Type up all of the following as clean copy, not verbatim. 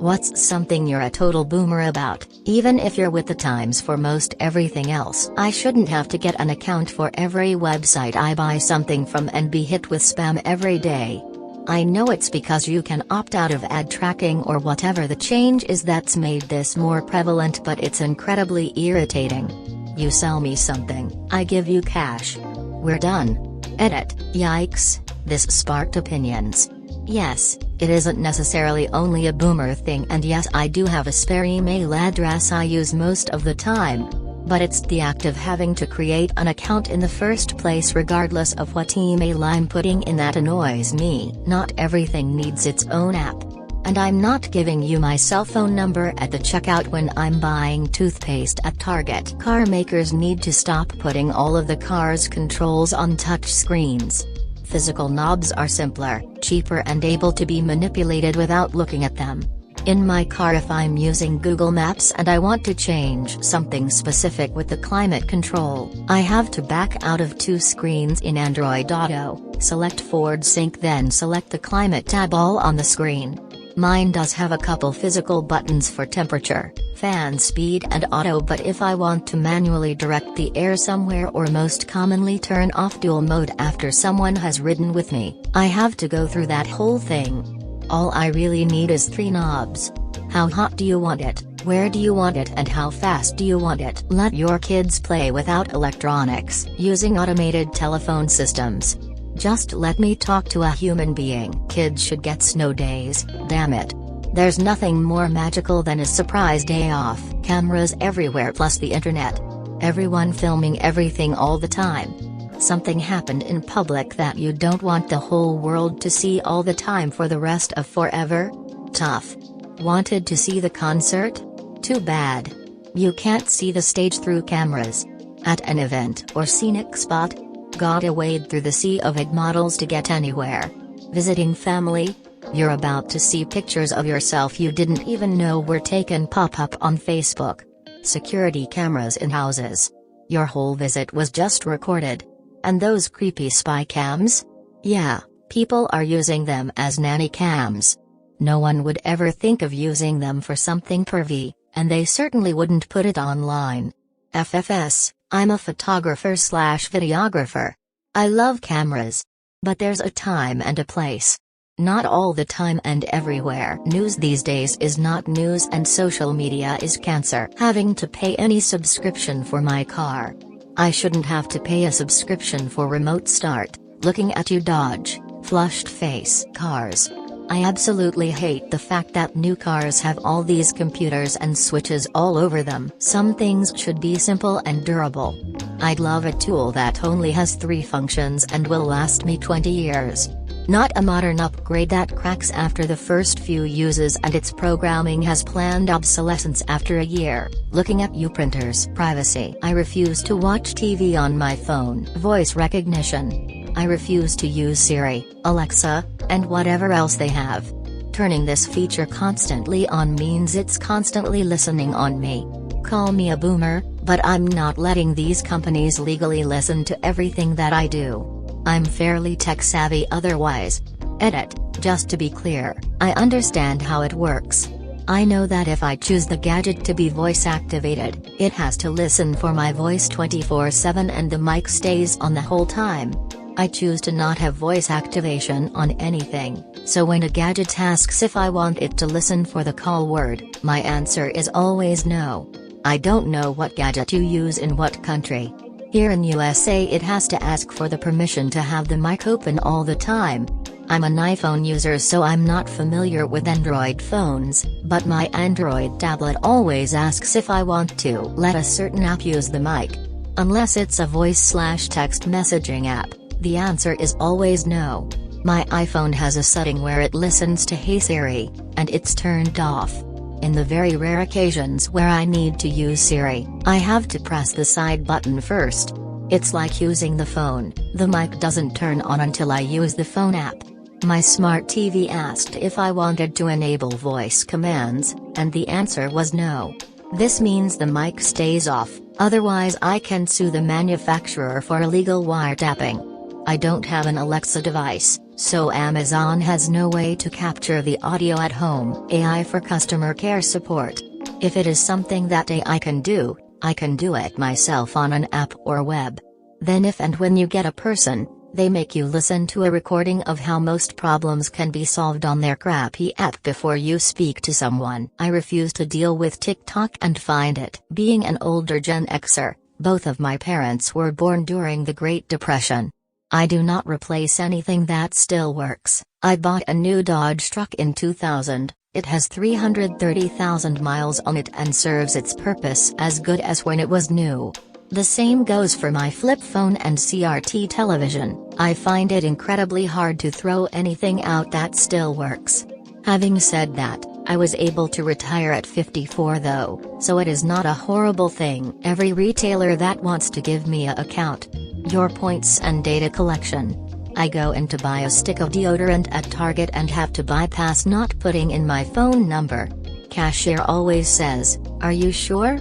What's something you're a total boomer about, even if you're with the times for most everything else? I shouldn't have to get an account for every website I buy something from and be hit with spam every day. I know it's because you can opt out of ad tracking or whatever the change is that's made this more prevalent, but it's incredibly irritating. You sell me something, I give you cash. We're done. Edit. Yikes, this sparked opinions. Yes, it isn't necessarily only a boomer thing, and yes, I do have a spare email address I use most of the time. But it's the act of having to create an account in the first place regardless of what email I'm putting in that annoys me. Not everything needs its own app. And I'm not giving you my cell phone number at the checkout when I'm buying toothpaste at Target. Car makers need to stop putting all of the car's controls on touch screens. Physical knobs are simpler, cheaper and able to be manipulated without looking at them. In my car, if I'm using Google Maps and I want to change something specific with the climate control, I have to back out of two screens in Android Auto, select Ford Sync, then select the climate tab all on the screen. Mine does have a couple physical buttons for temperature, fan speed and auto, but if I want to manually direct the air somewhere or most commonly turn off dual mode after someone has ridden with me, I have to go through that whole thing. All I really need is 3 knobs. How hot do you want it, where do you want it, and how fast do you want it? Let your kids play without electronics, using automated telephone systems. Just let me talk to a human being. Kids should get snow days, damn it. There's nothing more magical than a surprise day off. Cameras everywhere plus the internet. Everyone filming everything all the time. Something happened in public that you don't want the whole world to see all the time for the rest of forever? Tough. Wanted to see the concert? Too bad. You can't see the stage through cameras. At an event or scenic spot? Gotta wade through the sea of egg models to get anywhere. Visiting family? You're about to see pictures of yourself you didn't even know were taken pop up on Facebook. Security cameras in houses. Your whole visit was just recorded. And those creepy spy cams? Yeah, people are using them as nanny cams. No one would ever think of using them for something pervy, and they certainly wouldn't put it online. FFS, I'm a photographer/videographer. I love cameras. But there's a time and a place. Not all the time and everywhere. News these days is not news, and social media is cancer. Having to pay any subscription for my car. I shouldn't have to pay a subscription for remote start, looking at you dodge, flushed face cars. I absolutely hate the fact that new cars have all these computers and switches all over them. Some things should be simple and durable. I'd love a tool that only has 3 functions and will last me 20 years. Not a modern upgrade that cracks after the first few uses and its programming has planned obsolescence after a year. Looking at you printers. Privacy. I refuse to watch TV on my phone. Voice recognition. I refuse to use Siri, Alexa, and whatever else they have. Turning this feature constantly on means it's constantly listening on me. Call me a boomer, but I'm not letting these companies legally listen to everything that I do. I'm fairly tech-savvy otherwise. Edit. Just to be clear, I understand how it works. I know that if I choose the gadget to be voice-activated, it has to listen for my voice 24/7 and the mic stays on the whole time. I choose to not have voice activation on anything, so when a gadget asks if I want it to listen for the call word, my answer is always no. I don't know what gadget you use in what country. Here in USA it has to ask for the permission to have the mic open all the time. I'm an iPhone user, so I'm not familiar with Android phones, but my Android tablet always asks if I want to let a certain app use the mic. Unless it's a voice/text messaging app, the answer is always no. My iPhone has a setting where it listens to Hey Siri, and it's turned off. In the very rare occasions where I need to use Siri, I have to press the side button first. It's like using the phone, the mic doesn't turn on until I use the phone app. My smart TV asked if I wanted to enable voice commands, and the answer was no. This means the mic stays off, otherwise I can sue the manufacturer for illegal wiretapping. I don't have an Alexa device, So Amazon has no way to capture the audio at home. AI for customer care support. If it is something that AI can do, I can do it myself on an app or web. Then if and when you get a person, they make you listen to a recording of how most problems can be solved on their crappy app before you speak to someone. I refuse to deal with TikTok and find it. Being an older Gen Xer, both of my parents were born during the Great Depression. I do not replace anything that still works. I bought a new Dodge truck in 2000, it has 330,000 miles on it and serves its purpose as good as when it was new. The same goes for my flip phone and CRT television. I find it incredibly hard to throw anything out that still works. Having said that, I was able to retire at 54 though, so it is not a horrible thing. Every retailer that wants to give me a account. Your points and data collection. I go in to buy a stick of deodorant at Target and have to bypass not putting in my phone number. Cashier always says, "Are you sure?"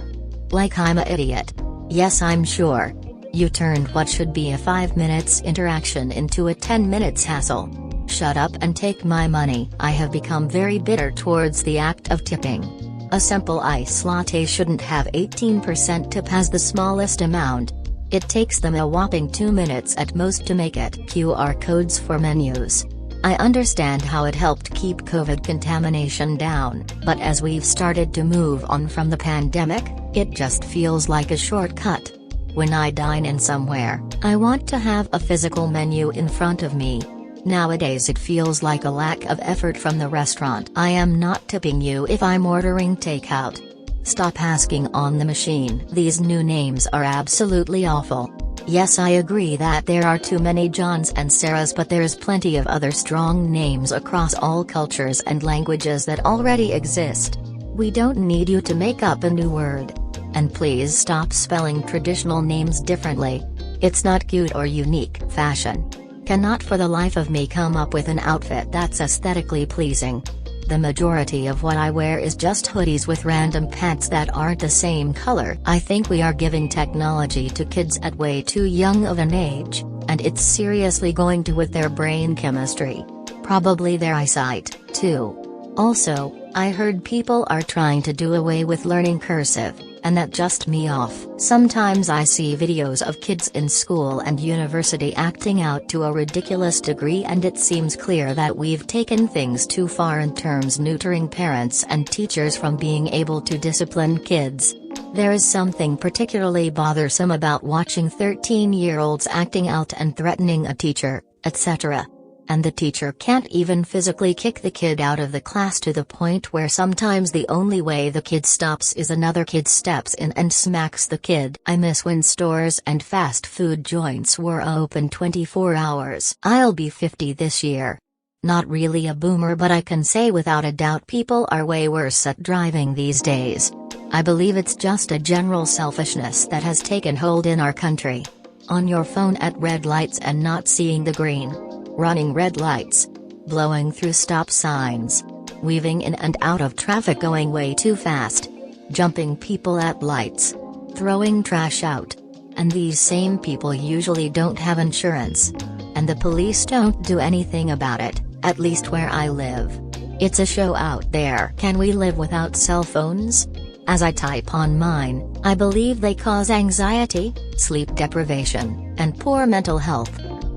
Like I'm an idiot. Yes, I'm sure. You turned what should be a 5 minutes interaction into a 10 minutes hassle. Shut up and take my money. I have become very bitter towards the act of tipping. A simple ice latte shouldn't have 18% tip as the smallest amount. It takes them a whopping 2 minutes at most to make it. QR codes for menus. I understand how it helped keep COVID contamination down, but as we've started to move on from the pandemic, it just feels like a shortcut. When I dine in somewhere, I want to have a physical menu in front of me. Nowadays it feels like a lack of effort from the restaurant. I am not tipping you if I'm ordering takeout. Stop asking on the machine. These new names are absolutely awful. Yes, I agree that there are too many Johns and Sarahs, but there's plenty of other strong names across all cultures and languages that already exist. We don't need you to make up a new word. And please stop spelling traditional names differently. It's not cute or unique. Fashion. Cannot for the life of me come up with an outfit that's aesthetically pleasing. The majority of what I wear is just hoodies with random pants that aren't the same color. I think we are giving technology to kids at way too young of an age, and it's seriously going to with their brain chemistry. Probably their eyesight, too. Also, I heard people are trying to do away with learning cursive, and that just me off. Sometimes I see videos of kids in school and university acting out to a ridiculous degree, and it seems clear that we've taken things too far in terms neutering parents and teachers from being able to discipline kids. There is something particularly bothersome about watching 13-year-olds acting out and threatening a teacher, etc. And the teacher can't even physically kick the kid out of the class, to the point where sometimes the only way the kid stops is another kid steps in and smacks the kid. I miss when stores and fast food joints were open 24 hours. I'll be 50 this year. Not really a boomer, but I can say without a doubt people are way worse at driving these days. I believe it's just a general selfishness that has taken hold in our country. On your phone at red lights and not seeing the green. Running red lights. Blowing through stop signs. Weaving in and out of traffic going way too fast. Jumping people at lights. Throwing trash out. And these same people usually don't have insurance. And the police don't do anything about it, at least where I live. It's a show out there. Can we live without cell phones? As I type on mine, I believe they cause anxiety, sleep deprivation, and poor mental health.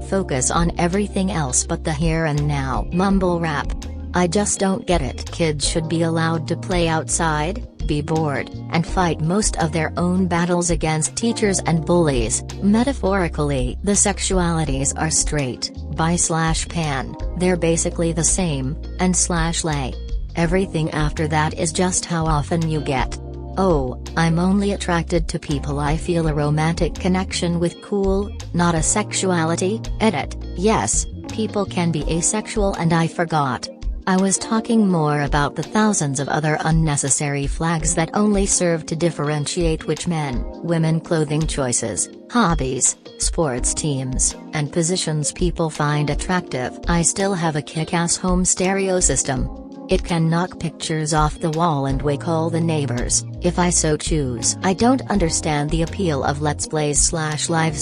Focus on everything else but the here and now. Mumble rap. I just don't get it. Kids should be allowed to play outside, be bored, and fight most of their own battles against teachers and bullies. Metaphorically, the sexualities are straight, bi/pan, they're basically the same, and /lay. Everything after that is just how often you get. Oh, I'm only attracted to people I feel a romantic connection with. Cool, not a sexuality. Edit. Yes, people can be asexual, and I forgot. I was talking more about the thousands of other unnecessary flags that only serve to differentiate which men, women clothing choices, hobbies, sports teams, and positions people find attractive. I still have a kick-ass home stereo system. It can knock pictures off the wall and wake all the neighbors, if I so choose. I don't understand the appeal of Let's Plays /live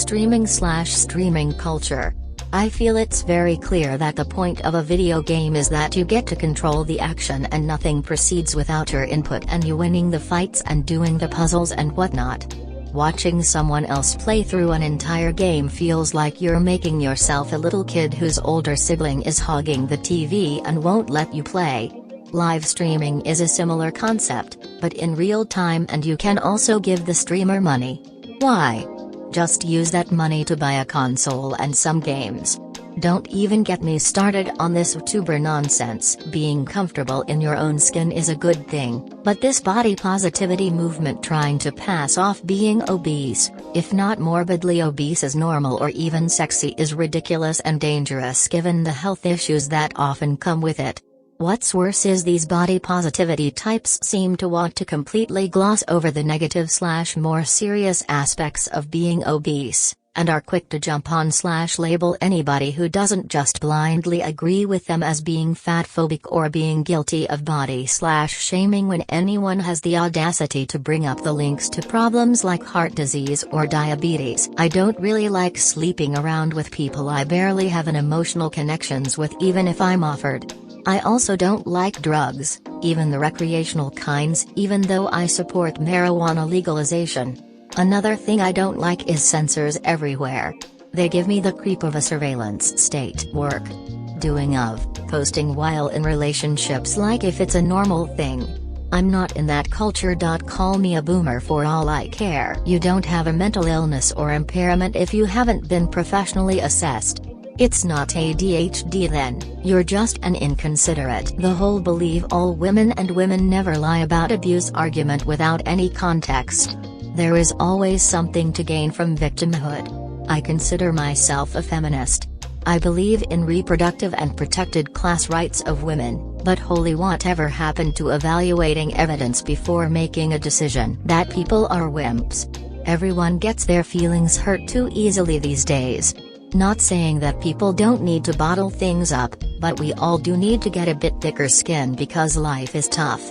streaming culture. I feel it's very clear that the point of a video game is that you get to control the action and nothing proceeds without your input and you winning the fights and doing the puzzles and whatnot. Watching someone else play through an entire game feels like you're making yourself a little kid whose older sibling is hogging the TV and won't let you play. Live streaming is a similar concept, but in real time, and you can also give the streamer money. Why? Just use that money to buy a console and some games. Don't even get me started on this YouTuber nonsense. Being comfortable in your own skin is a good thing, but this body positivity movement trying to pass off being obese, if not morbidly obese, as normal or even sexy is ridiculous and dangerous given the health issues that often come with it. What's worse is these body positivity types seem to want to completely gloss over the negative/more serious aspects of being obese, and are quick to jump on/label anybody who doesn't just blindly agree with them as being fatphobic or being guilty of body/shaming when anyone has the audacity to bring up the links to problems like heart disease or diabetes. I don't really like sleeping around with people I barely have an emotional connections with, even if I'm offered. I also don't like drugs, even the recreational kinds, even though I support marijuana legalization. Another thing I don't like is censors everywhere. They give me the creep of a surveillance state. Work. Doing of, posting while in relationships like if it's a normal thing. I'm not in that culture. Call me a boomer for all I care. You don't have a mental illness or impairment if you haven't been professionally assessed. It's not ADHD then, you're just an inconsiderate. The whole believe all women and women never lie about abuse argument without any context. There is always something to gain from victimhood. I consider myself a feminist. I believe in reproductive and protected class rights of women, but holy whatever happened to evaluating evidence before making a decision? That people are wimps. Everyone gets their feelings hurt too easily these days. Not saying that people don't need to bottle things up, but we all do need to get a bit thicker skin because life is tough.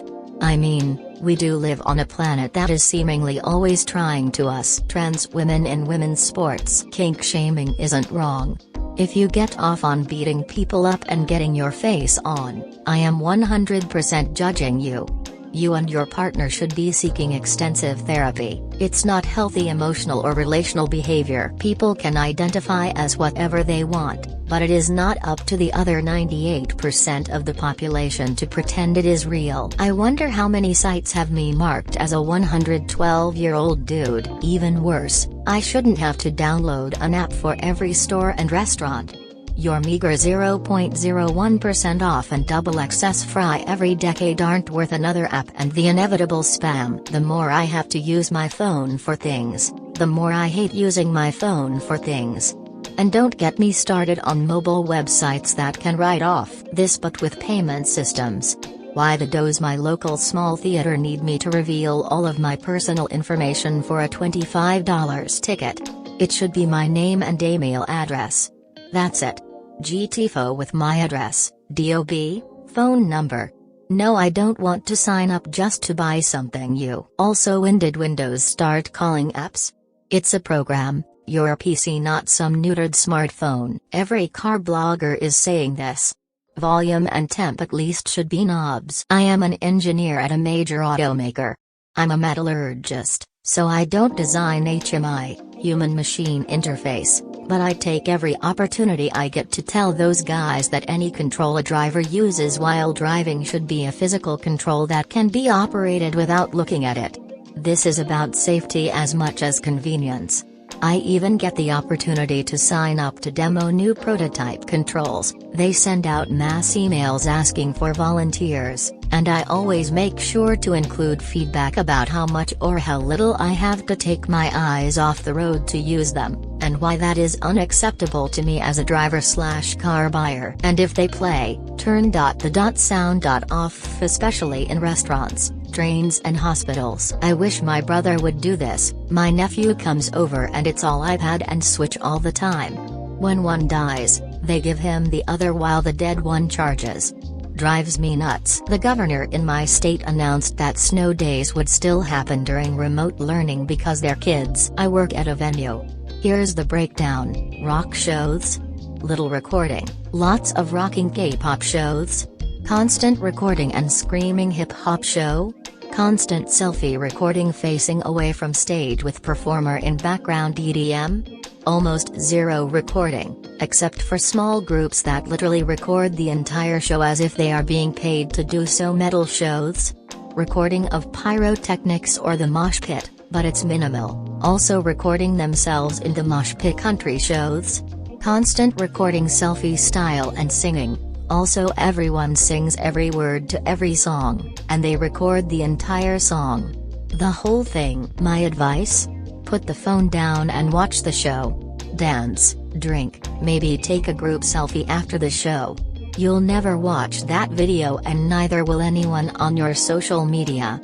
I mean, we do live on a planet that is seemingly always trying to us. Trans women in women's sports. Kink shaming isn't wrong. If you get off on beating people up and getting your face on, I am 100% judging you. You and your partner should be seeking extensive therapy. It's not healthy emotional or relational behavior. People can identify as whatever they want, but it is not up to the other 98% of the population to pretend it is real. I wonder how many sites have me marked as a 112-year-old dude. Even worse, I shouldn't have to download an app for every store and restaurant. Your meager 0.01% off and double XS fry every decade aren't worth another app and the inevitable spam. The more I have to use my phone for things, the more I hate using my phone for things. And don't get me started on mobile websites that can write off this but with payment systems. Why the does my local small theater need me to reveal all of my personal information for a $25 ticket? It should be my name and email address. That's it. GTFO with my address, DOB, phone number. No, I don't want to sign up just to buy something new. Also, when did Windows start calling apps? It's a program, your PC, not some neutered smartphone. Every car blogger is saying this. Volume and temp at least should be knobs. I am an engineer at a major automaker. I'm a metallurgist, so I don't design HMI, human-machine interface. But I take every opportunity I get to tell those guys that any control a driver uses while driving should be a physical control that can be operated without looking at it. This is about safety as much as convenience. I even get the opportunity to sign up to demo new prototype controls. They send out mass emails asking for volunteers, and I always make sure to include feedback about how much or how little I have to take my eyes off the road to use them, and why that is unacceptable to me as a driver/car buyer. And if they play, turn the sound off, especially in restaurants, trains and hospitals. I wish my brother would do this. My nephew comes over and it's all iPad and Switch all the time. When one dies, they give him the other while the dead one charges. Drives me nuts. The governor in my state announced that snow days would still happen during remote learning because they're kids. I work at a venue. Here's the breakdown. Rock shows, Little recording, lots of rocking K-pop shows. Constant recording and screaming hip-hop show. Constant selfie recording facing away from stage with performer in background EDM. Almost zero recording, except for small groups that literally record the entire show as if they are being paid to do so. Metal shows. Recording of pyrotechnics or the mosh pit, but it's minimal. Also recording themselves in the mosh pit. Country shows. Constant recording selfie style and singing. Also everyone sings every word to every song, and they record the entire song. The whole thing. My advice? Put the phone down and watch the show. Dance, drink, maybe take a group selfie after the show. You'll never watch that video and neither will anyone on your social media.